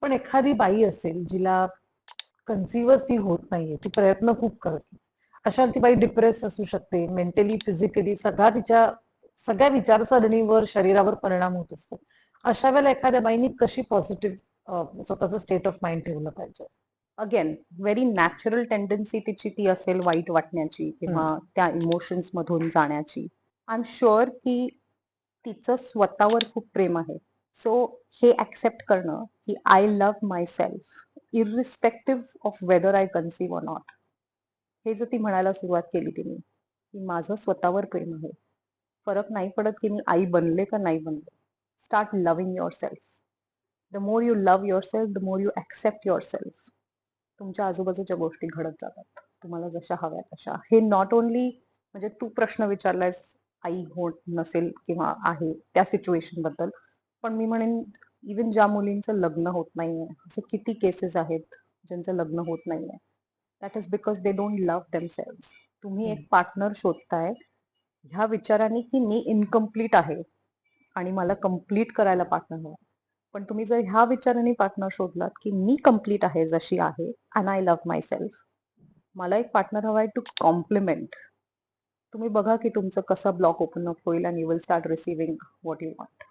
पण एखादी बाई असेल जिला कन्सिव्हच ती होत नाहीये, ती प्रयत्न खूप करते, अशा ती बाई डिप्रेस असू शकते, मेंटली फिजिकली तिच्या सगळ्या विचारसरणीवर शरीरावर परिणाम होत असतो. अशा वेळेला एखाद्या बाईनी कशी पॉझिटिव्ह स्वतःचं स्टेट ऑफ माइंड ठेवलं पाहिजे? अगेन व्हेरी नॅचरल टेंडन्सी तिची ती असेल वाईट वाटण्याची किंवा त्या इमोशन्स मधून जाण्याची. आय एम शुअर की तिचं स्वतःवर खूप प्रेम आहे. सो हे ऍक्सेप्ट करणं की I love my self irrespective of whether I conceive or not, हे जर ती म्हणायला सुरुवात केली तिने की माझं स्वतःवर प्रेम आहे, फरक नाही पडत की मी आई बनले का नाही बनले. Start loving your self. The more you love your self, the more you accept your self, तुमच्या आजूबाजूच्या गोष्टी घडत जातात तुम्हाला जशा हव्या तशा. हे नॉट ओनली म्हणजे तू प्रश्न विचारलायस आई होत नसेल किंवा आहे त्या सिच्युएशन बद्दल, पण मी म्हणेन इवन ज्या मुलींचं लग्न होत नाहीये, असे किती केसेस आहेत ज्यांचं लग्न होत नाहीये. That is because they don't love themselves. तुम्ही एक पार्टनर शोधताय ह्या विचाराने की मी इनकम्प्लीट आहे आणि मला कम्प्लीट करायला पार्टनर हवा. पण तुम्ही जर ह्या विचाराने पार्टनर शोधलात की मी कम्प्लीट आहे जशी आहे and I love my self, मला एक पार्टनर हवा आहे टू कॉम्प्लिमेंट, तुम्ही बघा की तुमचं कसं ब्लॉक ओपन अप होईल and you will start receiving what you want.